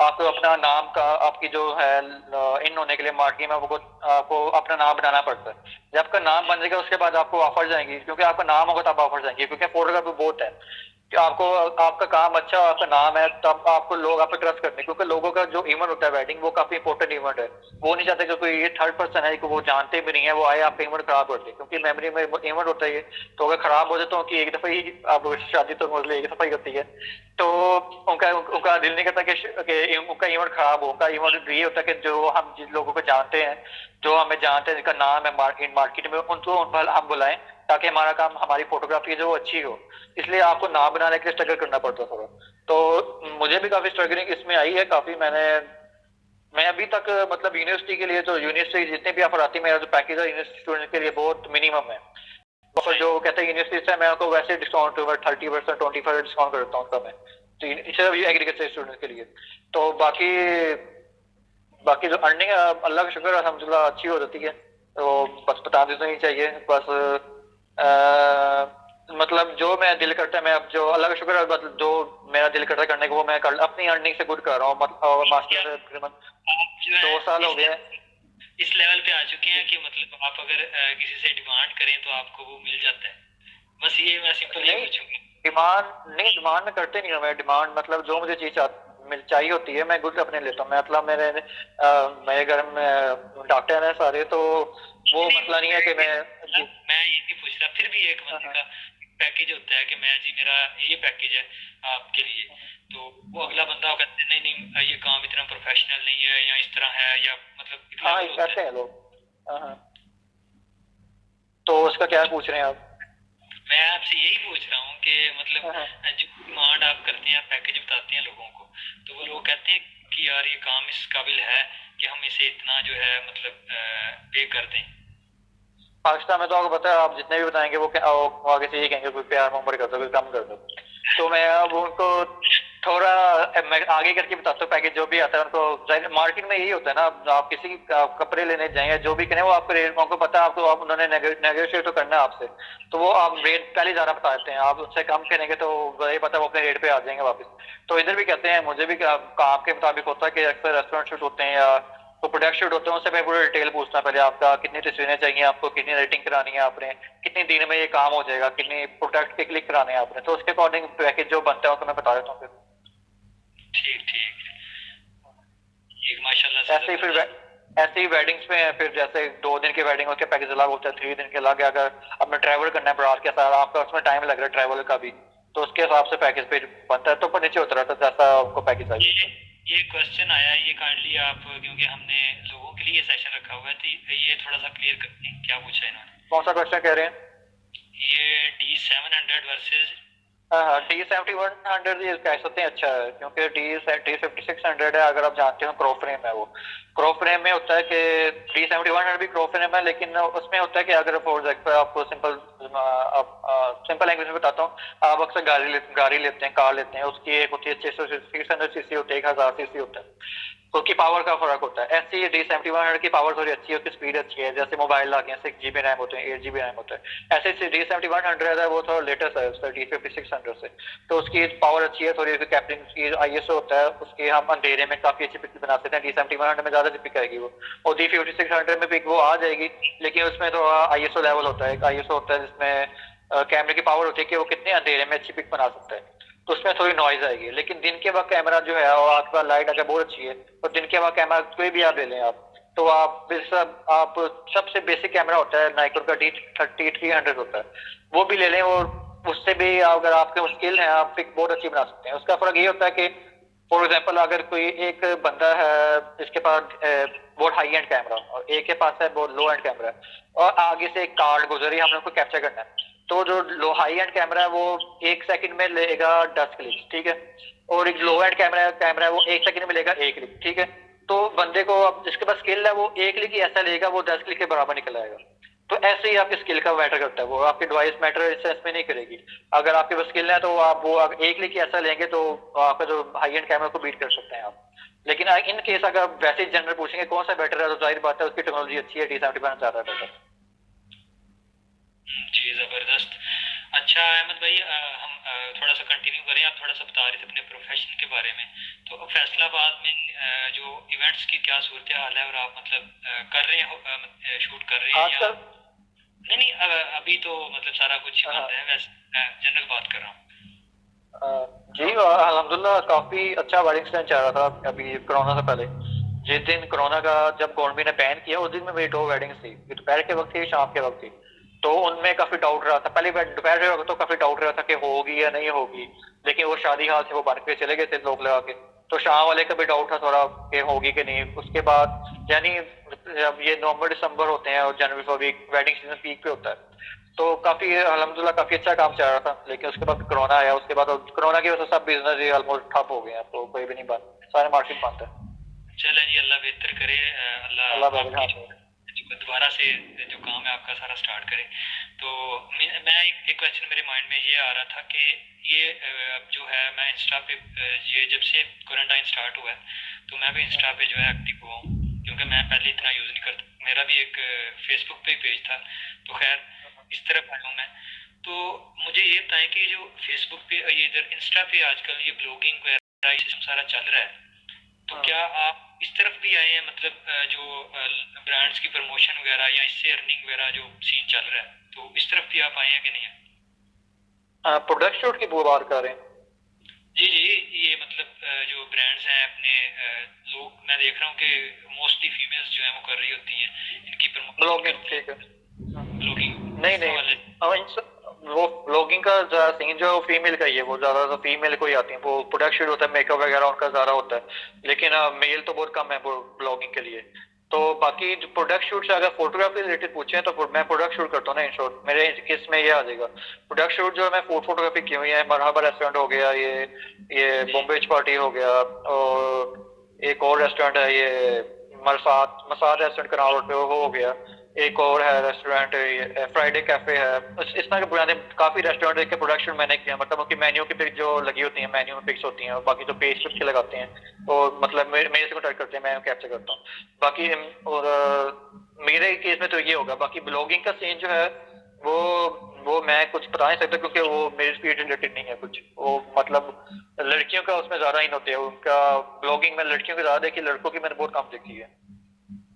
आपको अपना नाम का आपकी जो है इन होने के लिए मार्केटिंग में आपको अपना नाम बनाना पड़ता है। जब आपका नाम बन जाएगा उसके बाद आपको ऑफर जाएंगी, क्योंकि आपका नाम होगा तब ऑफर जाएंगे, क्योंकि फोटोग्राफी बहुत है कि आपको आपका काम अच्छा आपका नाम है तब आपको लोग आप पे ट्रस्ट करते हैं। क्योंकि लोगों का जो इवेंट होता है वेडिंग वो काफी इंपॉर्टेंट इवेंट है। वो नहीं चाहते कि कोई ये थर्ड पर्सन है कि वो जानते भी नहीं है वो आए आपका इवेंट खराब कर दे, क्योंकि मेमोरी में इवेंट होता है ये। तो अगर खराब हो जाए तो कि एक दफा ही आप शादी तो मोस्टली एक दफा ही होती है। तो उनका उनका दिल नहीं करता कि उनका इवेंट खराब हो। उनका इवेंट ये होता है कि जो हम जिन लोगों को जानते हैं, जो हमें जानते हैं, जिनका नाम है मार्केट में, उनको हम बुलाएं ताकि हमारा काम हमारी फोटोग्राफी जो अच्छी हो। इसलिए आपको नाम बनाने के लिए स्ट्रगल करना पड़ता है थोड़ा। तो मुझे भी काफी स्ट्रगलिंग इसमें आई है काफी। मैं अभी तक मतलब यूनिवर्सिटी के लिए तो यूनिवर्सिटी जितने भी ऑफर आती है मेरा जो पैकेज है यूनिवर्सिटी स्टूडेंट के लिए बहुत मिनिमम है। और सही। जो कहते हैं यूनिवर्सिटी से मैं आपको वैसे डिस्काउंट 30% 25% डिस्काउंट कर देता हूँ उनका मैं। तो सिर्फ ये एग्रीकल्चर स्टूडेंट के लिए। तो बाकी बाकी जो अर्निंग है अल्लाह का शुक्र है अल्हम्दुलिल्लाह अच्छी हो जाती है। तो बस बता देना ही चाहिए बस। मतलब जो मैं दिल करता है मैं अब जो अल्लाह का शुक्र है मतलब जो मेरा दिल करता है करने को वो मैं कर अपनी अर्निंग से गुड कर रहा हूँ। और क्या मास्टर तकरीबन आप जो है 2 साल हो गए हैं। इस लेवल पे आ चुके हैं कि मतलब आप अगर किसी से डिमांड करें तो आपको वो मिल जाता है, बस ये मैं सिंपल ये नहीं, पूछूंगा। डिमांड में करते नहीं हूँ मैं। डिमांड मतलब जो मुझे चीज मिल चाहिए होती है मैं गुड अपने लेता हूँ। मैं मतलब मेरे घर में डॉक्टर है सारे, तो वो नहीं मसला नहीं है कि मैं जी। मैं ये नहीं पूछ रहा, फिर भी एक हाँ, बंदे हाँ। का पैकेज होता है कि मैं जी मेरा ये पैकेज है आपके लिए, तो वो अगला बंदा कहते हैं नहीं नहीं ये काम इतना प्रोफेशनल नहीं है या इस तरह है, या मतलब एक हाँ, लेवल ये होता कहते है। हैं लोग। हाँ, हाँ। तो उसका क्या पूछ रहे हैं आप? मैं आपसे यही पूछ रहा हूँ कि मतलब हाँ, हाँ। जो डिमांड आप करते हैं, पैकेज बताते हैं लोगों को, तो वो लोग कहते हैं कि यार ये काम इस काबिल है कि हम इसे इतना जो है मतलब पे कर दें। पाकिस्तान में तो आपको पता है, आप जितने भी बताएंगे वो आगे से ये कहेंगे कोई प्यार मोहब्बत कर दो, कोई कम कर दो। तो मैं अब उनको थोड़ा मैं आगे करके बताता हूँ पैकेज जो भी आता है उनको। मार्केट में यही होता है ना, आप किसी आप कपड़े लेने जाएं या जो भी करें, वो आपको रेट उनको पता है, आपको आप उन्होंने नेगोशिएट तो करना है आपसे, तो वो आप रेट पहले ज़्यादा बता देते हैं। आप उससे कम करेंगे तो वही पता है वो अपने रेट पे आ जाएंगे वापस। तो इधर भी कहते हैं, मुझे भी काम के मुताबिक होता है कि अक्सर रेस्टोरेंट शूट होते हैं या तो प्रोडक्ट शूट होते हैं, उससे मैं पूरा डिटेल पूछना पहले आपका, कितनी तस्वीरें चाहिए आपको, कितनी रेटिंग करानी है आपने, कितने दिन में ये काम हो जाएगा, कितने प्रोडक्ट पे क्लिक कराने हैं आपने, तो उसके अकॉर्डिंग पैकेज जो बनता है उसको मैं बता देता हूँ फिर। ठीक ठीक है। एक माशाल्लाह से ऐसे ही फिर जबरदस्त। ऐसे ही वेडिंग्स में है, फिर जैसे 2 दिन की वेडिंग उसके पैकेज अलग होता है, 3 दिन के अलग है। अगर आपने ट्रैवल करना है बारात के साथ, आपका उसमें टाइम लग रहा है ट्रैवल का भी, तो उसके हिसाब से पैकेज फिर बनता है, तो ऊपर नीचे होता रहता है जैसा आपको पैकेज ये चाहिए। ये क्वेश्चन आया, ये काइंडली आप, क्योंकि हमने लोगों के लिए ये सेशन रखा हुआ है, तो ये थोड़ा सा क्लियर कर दें, क्या पूछा है इन्होंने। कौन सा क्वेश्चन कह रहे हैं? ये D700 वर्सेस। हाँ हाँ, D7100 ये कह सकते हैं अच्छा है, क्योंकि D5600 है, अगर आप जानते हो क्रॉप फ्रेम है वो। क्रॉप फ्रेम में होता है कि D7100 भी क्रॉप फ्रेम है, लेकिन उसमें होता है कि अगर फॉर एग्जाम्पल आपको सिंपल लैंग्वेज में बताता हूँ, आप अक्सर गाड़ी लेते हैं, कार लेते हैं, उसकी एक होती है 600 सीसी होती है, 1000 सीसी होता है, तो उसकी पावर का फर्क होता है। ऐसे ही D7100 की पावर थोड़ी अच्छी है, उसकी स्पीड अच्छी है, जैसे मोबाइल आ गए 6 GB रैम होते हैं, 8 GB रैम होता है। ऐसे D7100 है वो थोड़ा लेटेस्ट है उसका D5600 से, तो उसकी पावर अच्छी है थोड़ी, कैपलिंग की ISO होता है उसकी, हम अंधेरे में काफी अच्छी पिक बना सकते हैं। D7100 में ज्यादा पिक आएगी वो, और D5600 में पिक वो आ जाएगी, लेकिन उसमें थोड़ा ISO लेवल होता है, एक ISO होता है जिसमें कैमरे की पावर होती है कि वो कितने अंधेरे में अच्छी पिक बना सकता है, तो उसमें थोड़ी नॉइज आएगी। लेकिन दिन के वक्त कैमरा जो है, और आपका लाइट अगर बहुत अच्छी है, तो दिन के वक्त कैमरा कोई भी आप ले लें आप, तो आप सबसे बेसिक कैमरा होता है नाइकोन का D3300 होता है, वो भी ले लें, और उससे भी अगर आपके स्किल है आप पिक बहुत अच्छी बना सकते हैं। उसका फर्क ये होता है कि फॉर एग्जाम्पल अगर कोई एक बंदा है जिसके पास बहुत हाई एंड कैमरा, और एक के पास है बहुत लो एंड कैमरा, और आगे से एक कार्ड गुजरी, हमने उसको कैप्चर करना है, तो जो लो हाई एंड कैमरा है वो 1 सेकंड में लेगा 10 क्लिक, ठीक है, और एक लो एंड कैमरा है वो 1 सेकंड में लेगा 1 क्लिक, ठीक है। तो बंदे को अब जिसके पास स्किल है वो 1 क्लिक ही ऐसा लेगा, वो 10 क्लिक के बराबर निकल आएगा। तो ऐसे ही आपकी स्किल का मैटर करता है, वो आपकी डिवाइस मैटर इस सेंस में नहीं करेगी। अगर आपके पास स्किल है तो आप वो 1 क्लिक ही ऐसा लेंगे, तो आपका जो हाई एंड कैमरा को बीट कर सकते हैं आप। लेकिन इन केस अगर वैसे जनरल पूछेंगे कौन सा बेटर है, तो जाहिर बात है उसकी टेक्नोलॉजी अच्छी है, D71 ज्यादा बेटर। जी ज़बरदस्त। अच्छा अहमद भाई, हम थोड़ा सा कंटिन्यू करें। आप थोड़ा सा बता रहे थे अपने प्रोफेशन के बारे में, तो फैसलाबाद में जो इवेंट्स की क्या सूरत हाल है, और आप मतलब कर रहे हो, शूट कर रहे हैं या आजकल नहीं? नहीं, अभी तो मतलब सारा कुछ ही हाँ बंद है, वैसे जनरल बात कर रहा हूँ। जी अल्हम्दुलिल्लाह काफी अच्छा वेडिंग सीजन चल रहा था अभी कोरोना से पहले। जिस दिन कोरोना का जब गवर्नमेंट ने बैन किया, उस दिन में मेरी 2 वेडिंग्स थी, एक दोपहर के वक्त थी, शाम के वक्त थी। तो उनमें काफी डाउट रहा था, पहले दोपहर के वक्त तो काफी डाउट रहा था कि होगी या नहीं होगी, लेकिन वो शादी हाल से वो बन के चले गए थे लोग लगा के। तो शाम वाले का भी डाउट था थोड़ा कि होगी कि नहीं। उसके बाद यानी जब ये नवंबर दिसंबर होते हैं और जनवरी फरवरी वेडिंग सीजन पीक पे होता है, तो काफी अल्हम्दुलिल्लाह काफी अच्छा काम चल रहा था। लेकिन उसके बाद कोरोना आया, उसके बाद कोरोना की वजह से सब बिजनेस ही ऑलमोस्ट ठप हो गए हैं, तो कोई भी नहीं बंद, सारे मार्केट बंद है। चलें जी, अल्लाह बेहतर करे, अल्लाह अल्लाह बाबा आपकी हाँ। दोबारा से जो काम है आपका सारा स्टार्ट करे। तो मैं एक क्वेश्चन मेरे माइंड में ये आ रहा था कि ये अब जो है मैं इंस्टा पे ये जब से क्वारंटाइन स्टार्ट हुआ है, तो मैं भी इंस्टा पे जो है एक्टिव हुआ हूँ, क्योंकि मैं पहले इतना यूज़ नहीं करता। मेरा भी एक फेसबुक पे ही पेज था, तो खैर इस तरफ आया हूँ मैं। तो मुझे ये बताएं कि जो फेसबुक पे ये इधर इंस्टा पे आजकल ये ब्लॉगिंग वगैरह ये सिस्टम सारा चल रहा है, तो क्या आप इस तरफ भी आए हैं? मतलब जो ब्रांड्स की प्रमोशन वगैरह या इससे अर्निंग वगैरह जो सीन चल रहा है, तो इस तरफ भी आप आए हैं कि नहीं? प्रोडक्ट शूट की बात कर रहे हैं? जी जी, ये मतलब जो ब्रांड्स हैं अपने, लोग मैं देख रहा हूँ कि मोस्टली फीमेल्स जो है वो कर रही होती हैं, इनकी प्रमोशन ब्लॉगिंग करती ठीक है। हैं ब्लॉगिंग, नहीं इस नहीं, हवाले। वो ब्लॉगिंग का ज्यादा सीन जो फीमेल का ही है, वो ज्यादा तो फीमेल को ही आती है, वो प्रोडक्ट शूट होता है, मेकअप वगैरह उनका ज्यादा होता है, लेकिन मेल तो बहुत कम है ब्लॉगिंग के लिए। तो बाकी जो प्रोडक्ट शूट से अगर फोटोग्राफी रिलेटेड पूछे तो मैं प्रोडक्ट शूट करता हूँ ना, इन शॉर्ट मेरे केस में ये आ जाएगा। प्रोडक्ट शूट जो है मैं फूड फोटोग्राफी की हुई है, मरहबा रेस्टोरेंट हो गया, ये बॉम्बे पार्टी हो गया, और एक और रेस्टोरेंट है ये Masad Masad restaurant canal road पे, वो हो गया। एक और है रेस्टोरेंट, फ्राइडे कैफे है। इस तरह के पुराने काफी रेस्टोरेंट के प्रोडक्शन मैंने किया, मतलब उनकी मेन्यू की पिक जो लगी होती है, मेन्यू में पिक्स होती हैं, और बाकी जो पेज पे लगाते हैं तो मतलब मेरे से कॉन्टेक्ट करते हैं, मैं कैप्चर करता हूँ बाकी। और मेरे केस में तो ये होगा। बाकी ब्लॉगिंग का सीन जो है वो वो मैं कुछ बता नहीं सकता, क्योंकि वो मेरे फील्ड रिलेटेड नहीं है कुछ। वो मतलब लड़कियों का उसमें ज्यादा इन होते हैं, उनका ब्लॉगिंग में लड़कियों की ज्यादा देखी, लड़कों की मैंने बहुत कम देखी है।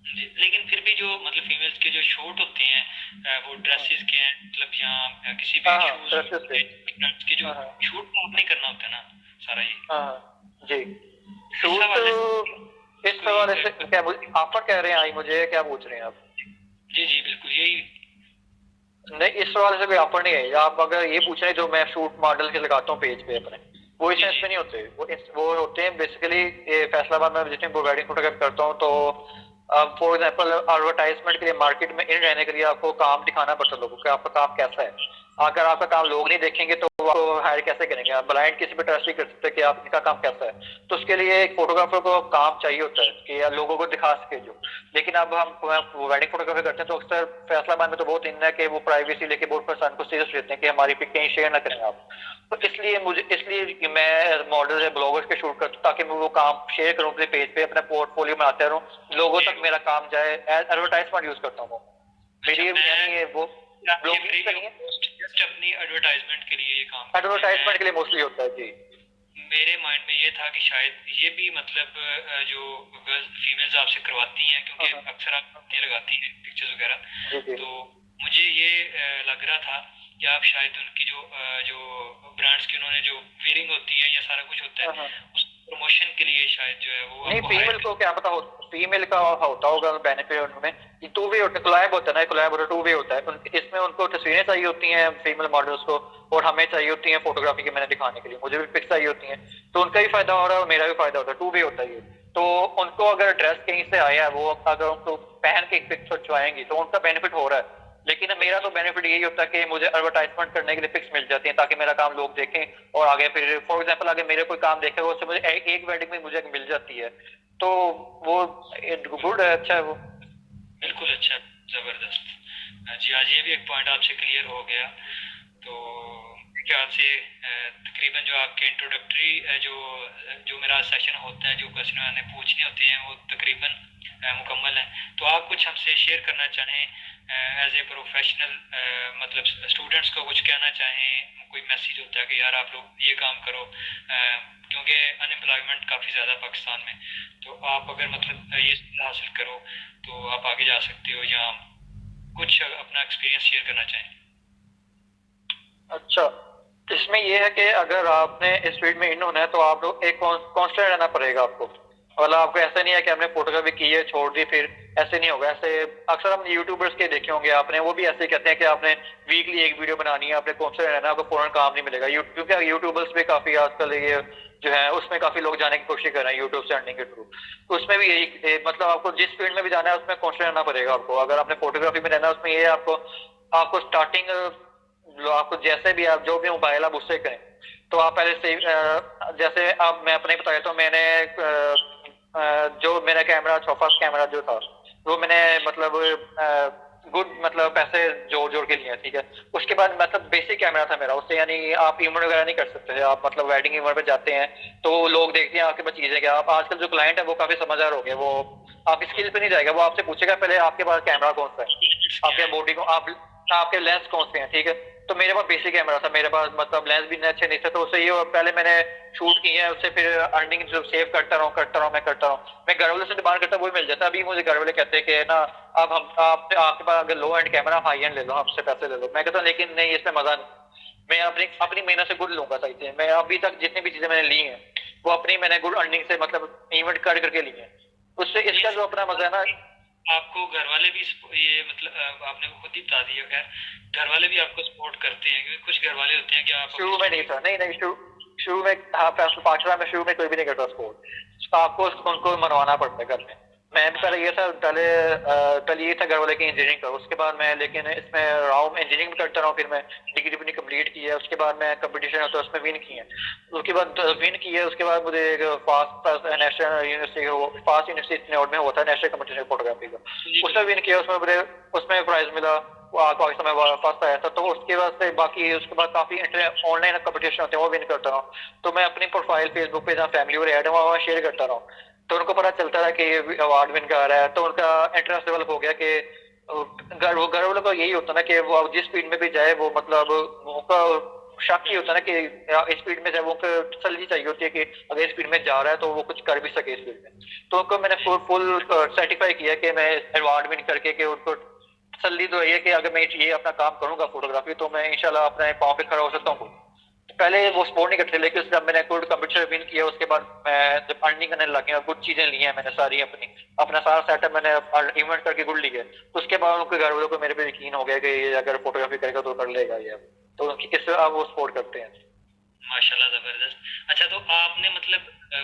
जी, लेकिन फिर भी जो मतलब फीमेल्स के जो शूट होते हैं वो ड्रेसेस के हैं, मतलब या किसी भी हाँ हाँ, शूज ड्रेसेस के। के जो हाँ हाँ शूट तो आपने करना होता है ना सारा ये। हाँ हाँ, जी। इस शूट हवाले से इस कोई हवाले से क्या ऑफर कह रहे हैं आई मुझे, क्या पूछ रहे हैं आप? जी जी बिल्कुल यही। नहीं, इस सवाल से कोई ऑफर नहीं है। आप अगर ये पूछ रहे हैं जो मैं शूट मॉडल के लगाता हूँ पेज पे अपने, वो इस जी सेंस जी में नहीं होते। वो होते हैं बेसिकली, ये फैसलाबाद में जितनी वेडिंग फोटोग्राफी करता हूँ, तो फॉर एग्जांपल एडवर्टाइजमेंट के लिए मार्केट में इन रहने के लिए आपको काम दिखाना पड़ता है लोगों को, आपका काम कैसा है। अगर आपका काम लोग नहीं देखेंगे तो वो आपको हायर कैसे करेंगे? आप ब्लाइंड किसी पे ट्रस्ट नहीं कर सकते कि आप इनका काम कैसा है। तो उसके लिए एक फोटोग्राफर को काम चाहिए होता है कि यार लोगों को दिखा सके जो। लेकिन अब हम वेडिंग फोटोग्राफी करते हैं तो अक्सर फैसलाबाद में तो बहुत इन है कि वो प्राइवेसी लेके बहुत पर्सन को सीरियस लेते हैं कि हमारी पिक कहीं शेयर ना करें आप। तो इसलिए मैं मॉडल या ब्लॉगर्स के शूट करता हूँ, ताकि मैं वो काम शेयर करूँ अपने पेज पे, अपने पोर्टफोलियो में आते रहूँ, लोगों जी। तक मेरा काम जाए। एज एडवर्टाइजमेंट यूज करता हूँ वो अच्छा मेरी, मैं यानी वो आप ये ब्लॉगिंग फ्री का ऑफ नहीं है, कॉस्ट जस्ट अपनी एडवर्टाइजमेंट के लिए ये काम करते हैं। मैं एडवर्टाइजमेंट के लिए मोस्टली होता है जी। मेरे माइंड में ये था कि शायद ये भी मतलब जो गर्ल्स फीमेल्स आपसे करवाती हैं, हाँ क्योंकि हाँ, अक्सर आप ये लगाती हैं पिक्चर्स वगैरह, जी जी। तो मुझे ये लग रहा था कि आप शायद उनकी जो ब्रांड्स की उन्होंने जो वेयरिंग होती है या सारा कुछ होता हाँ है हाँ, उस प्रमोशन के लिए शायद जो है वो नहीं आपको हायर फीमेल कर। को क्या पता हो, फीमेल का होता होगा बेनिफिट उनमें। ये टू वे होता है, कोलैब होता है ना, कोलैब होता है, टू वे होता है। इसमें उनको तस्वीरें चाहिए होती हैं फीमेल मॉडल्स को, और हमें चाहिए होती हैं फोटोग्राफी के मैंने दिखाने के लिए, मुझे भी पिक्स चाहिए होती हैं। तो उनका भी फायदा हो रहा है और मेरा भी फायदा होता है, टू वे होता है ये। तो उनको अगर ड्रेस कहीं से आया है, वो अगर उनको पहन के एक पिक्स खिंचवाएंगी तो उनका बेनिफिट हो रहा है। लेकिन मेरा तो बेनिफिट यही होता है कि मुझे एडवर्टाइजमेंट करने के लिए पिक्स मिल जाती हैं, ताकि मेरा काम लोग देखें और आगे फिर फॉर एग्जांपल आगे मेरे कोई काम देखेगा, उससे मुझे एक वेडिंग में मुझे मिल जाती है। तो वो गुड है, अच्छा है वो। बिल्कुल अच्छा, जबरदस्त। जी आज ये भी एक पॉइंट आपसे क्लियर हो गया। तो मेरे ख्याल से तकरीबन जो आपके इंट्रोडक्टरी जो जो मेरा सेशन होता है, जो क्वेश्चन मैंने पूछने होते हैं वो तकरीबन मुकम्मल है। तो आप कुछ हमसे शेयर करना चाहें एज ए प्रोफेशनल, मतलब स्टूडेंट्स को कुछ कहना चाहें, कोई मैसेज होता है कि यार आप लोग ये काम करो, क्योंकि अनएम्प्लॉयमेंट काफ़ी ज़्यादा पाकिस्तान में, तो आप अगर मतलब ये स्किल हासिल करो तो आप आगे जा सकते हो, या कुछ अपना एक्सपीरियंस शेयर करना चाहें। अच्छा, इसमें ये है कि अगर आपने इस फील्ड में इन होना है तो आप लोग एक कॉन्स्टेंट रहना पड़ेगा आपको। मतलब आपको ऐसा नहीं है कि हमने फोटोग्राफी की है छोड़ दी फिर, ऐसे नहीं होगा। ऐसे अक्सर हम यूट्यूबर्स के देखे होंगे आपने, वो भी ऐसे कहते हैं कि आपने वीकली एक वीडियो बनानी है, आपने कॉन्स्टेंट रहना है, आपको फौरन काम नहीं मिलेगा। क्योंकि यूट्यूबर्स भी काफी आजकल ये जो है उसमें काफी लोग जाने की कोशिश कर रहे हैं यूट्यूब से अर्निंग के थ्रू। तो उसमें भी यही मतलब आपको जिस फील्ड में भी जाना है उसमें कॉन्स्टेंट रहना पड़ेगा आपको। अगर आपने फोटोग्राफी में रहना है उसमें ये आपको आपको स्टार्टिंग आपको जैसे भी आप जो भी मोबाइल आप उससे करें, तो आप पहले से जैसे आप मैं अपने बताया तो मैंने जो मेरा कैमरा था, फर्स्ट कैमरा जो था वो मैंने मतलब गुड मतलब पैसे जोड़ जोड़ के लिए, ठीक है। उसके बाद मतलब बेसिक कैमरा था मेरा, उससे यानी आप इवेंट वगैरह नहीं कर सकते थे। आप मतलब वेडिंग इवेंट पे जाते हैं तो लोग देखते हैं आपके पास चीजें क्या। आप आजकल जो क्लाइंट है वो काफी समझदार हो गए, वो आपकी स्किल पे नहीं जाएगा, वो आपसे पूछेगा पहले आपके पास कैमरा कौन सा है, क्या आपके है? बॉडी को आप आपके लेंस कौन से हैं, ठीक है। तो मेरे पास बेसिक कैमरा था, मेरे पास मतलब लेंस भी अच्छे नहीं थे, तो उससे ये पहले मैंने शूट किया है, उससे फिर अर्निंग जो सेव करता रहूँ मैं घर वालों से डिमांड करता, वही मिल जाता। अभी मुझे घर वाले कहते हैं कि ना अब हम आपके पास अगर लो एंड कैमरा हाई एंड ले लो, हमसे पैसे ले लो। मैं कहता हूँ लेकिन नहीं, इसमें मजा नहीं। मैं अपनी अपनी मेहनत से गुड लूंगा सही से। मैं अभी तक जितनी भी चीजें मैंने ली हैं वो अपनी मैंने गुड अर्निंग से मतलब इवेंट कर करके ली है। उससे ये इसका जो अपना मजा है ना। आपको घर वाले भी ये मतलब आपने खुद ही बता दिया, खैर घर वाले भी आपको सपोर्ट करते हैं, क्योंकि कुछ घर वाले होते हैं कि आप अपनी शुरू में नहीं स्टडी। था, नहीं नहीं, शुरू में हाँ, पाकिस्तान में शुरू में कोई भी नहीं करता स्पोर्ट, आपको उनको मनवाना पड़ता है घर में। मैं भी पहले ये था, पहले ये था घर वाले की इंजीनियरिंग करो, उसके बाद मैं लेकिन इसमें रहा हूँ, इंजीनियरिंग भी करता रहा हूँ, फिर मैं डिग्री अपनी कंप्लीट की है, उसके बाद मैं कंपटीशन होता है उसमें विन की है, उसके बाद विन की है, उसके बाद मुझे एक fast national university, fast university note में होता है नेशनल कंपटीशन फोटोग्राफी का, जी उसमें विन किया, उसमें मुझे उसमें प्राइज मिला, पाकिस्तान में फर्स्ट आया था, तो उसके बाद से बाकी उसके बाद काफी ऑनलाइन कंपटीशन होते हैं वो विन करता रहा हूँ, तो मैं अपनी प्रोफाइल फेसबुक पे जहाँ फैमिली और ऐड है वहाँ शेयर करता रहा हूँ, तो उनको पता चलता रहा कि अवार्ड विन कर रहा है, तो उनका इंटरेस्ट डेवलप हो गया कि घर वालों का यही होता ना कि वो जिस फील्ड में भी जाए वो मतलब उनका शक ही होता है ना कि इस फील्ड में जाए, वो तसल्ली चाहिए होती है कि अगर इस फील्ड में जा रहा है तो वो कुछ कर भी सके इस फील्ड में, तो उनको मैंने फुल सर्टिफाई किया कि मैं अवार्ड विन करके कि उनको तसल्ली तो ये कि अगर मैं ये अपना काम करूंगा फोटोग्राफी तो मैं इंशाल्लाह अपने पाँव पे खड़ा हो सकता हूँ। पहले वो स्पोर्ट नहीं करते, लेकिन जब मैंने गुड कंपटीशन विन किया उसके बाद मैं जब अर्निंग करने लग गया, कुछ चीजें ली हैं मैंने सारी अपनी, अपना सारा सेटअप मैंने इवेंट करके गुड ली है, तो उसके बाद उनके घर वालों को मेरे पे यकीन हो गया कि ये अगर फोटोग्राफी करेगा तो कर लेगा ये, तो उनकी किससे आप वो सपोर्ट करते हैं। माशाल्लाह, जबरदस्त। अच्छा, तो आपने मतलब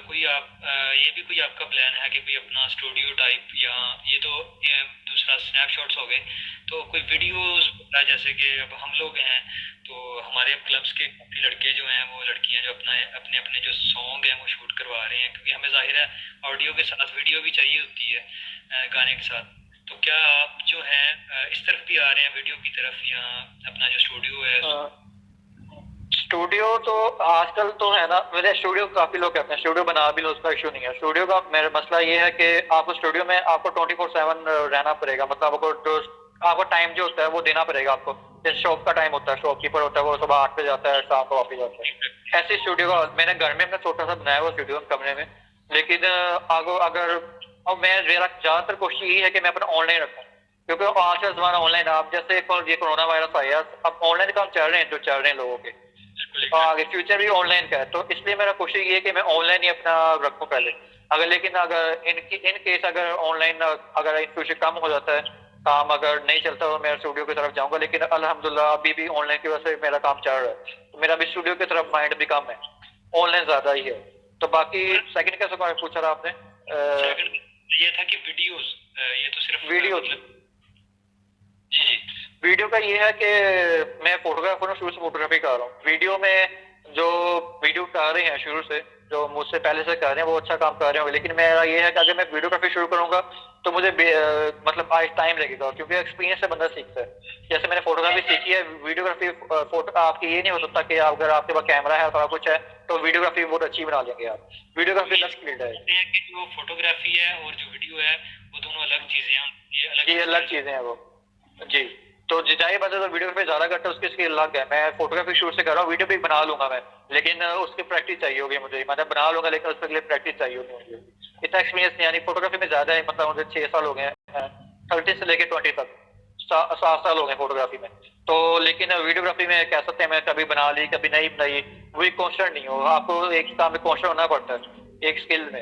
कोई ये भी कोई आपका प्लान है कि कोई अपना स्टूडियो टाइप, या ये तो ये दूसरा स्नैपशॉट्स हो गए, तो कोई वीडियोस, जैसे कि अब हम लोग हैं तो हमारे क्लब्स के काफी लड़के जो हैं, वो लड़कियां जो अपना अपने अपने जो सॉन्ग हैं वो शूट करवा रहे हैं, क्योंकि हमें जाहिर है ऑडियो के साथ वीडियो भी चाहिए होती है गाने के साथ। तो क्या आप जो हैं इस तरफ भी आ रहे हैं वीडियो की तरफ, या अपना जो स्टूडियो है? स्टूडियो तो आजकल तो है ना, मेरे स्टूडियो काफी लोग कहते हैं स्टूडियो बना भी लो, उसका इशू नहीं है, स्टूडियो का मेरा मसला ये है कि आपको स्टूडियो में आपको 24/7 रहना पड़ेगा, मतलब आपको आपको टाइम जो होता है वो देना पड़ेगा आपको, जैसे शॉप का टाइम होता है, शॉपकीपर होता है वो सुबह 8 बजे जाता है, शाम को वापस जाता है, ऐसे स्टूडियो का मैंने घर में अपना छोटा सा बनाया हुआ स्टूडियो कमरे में, लेकिन आगो अगर अब मैं मेरा ज्यादातर कोशिश यही है कि मैं अपना ऑनलाइन रखूँ, क्योंकि आज का जमाना ऑनलाइन, आप जैसे ये कोरोना वायरस आया, अब ऑनलाइन काम चल रहे हैं जो चल रहे हैं लोगों के, और आगे फ्यूचर भी ऑनलाइन का है, तो इसलिए मेरा कोशिश ये है कि मैं ऑनलाइन ही अपना रखूं पहले, अगर लेकिन अगर इन केस अगर ऑनलाइन अगर इन फ्यूचर कम हो जाता है काम, अगर नहीं चलता तो मैं स्टूडियो की तरफ जाऊंगा, लेकिन अल्हम्दुलिल्लाह अभी भी ऑनलाइन की वजह से मेरा काम चल रहा है, तो मेरा भी स्टूडियो की तरफ माइंड भी कम है, ऑनलाइन ज्यादा ही है। तो बाकी सेकंड कैसे पूछा था आपने? सेकंड ये था कि वीडियोस, ये तो सिर्फ वीडियो मतलब। जी जी। वीडियो का ये है कि मैं फोटोग्राफर हूँ, शुरू से फोटोग्राफी कर रहा हूँ, वीडियो में जो वीडियो कर रहे हैं शुरू से, जो मुझसे पहले से कर रहे हैं वो अच्छा काम कर रहे होंगे, लेकिन मेरा ये है कि अगर मैं वीडियोग्राफी शुरू करूंगा तो मुझे मतलब आज टाइम लगेगा, क्योंकि एक्सपीरियंस से बंदा सीखता है, जैसे मैंने फोटोग्राफी सीखी है, वीडियोग्राफी फोटो आपकी ये नहीं हो सकता कि अगर आपके पास कैमरा है थोड़ा कुछ है तो वीडियोग्राफी बहुत अच्छी बना लेंगे आप, वीडियोग्राफी अलग फील्ड है। कहते हैं कि जो फोटोग्राफी है और जो वीडियो है वो दोनों अलग चीजें हैं, ये अलग ये अलग चीजें हैं वो। जी, तो जाहिर बात है, तो वीडियोग्राफी ज्यादा करता है उसकी स्किल अलग है, मैं फोटोग्राफी शुरू से कर रहा हूँ, वीडियो भी बना लूंगा मैं, लेकिन उसकी प्रैक्टिस चाहिए होगी मुझे, मतलब बना लूंगा लेकिन उसके लिए प्रैक्टिस चाहिए होगी मुझे, इतना एक्सपीरियंस नहीं, यानी फोटोग्राफी में ज्यादा है, मतलब मुझे 6 साल हो गए हैं, 30 से लेके 20 तक, 7 साल हो गए फोटोग्राफी में, तो लेकिन वीडियोग्राफी में कह सकते हैं मैं कभी बना ली कभी नहीं बनाई, वही कॉन्स्टेंट नहीं हो, आपको एक काम में कॉन्स्टेंट होना पड़ता है एक स्किल में,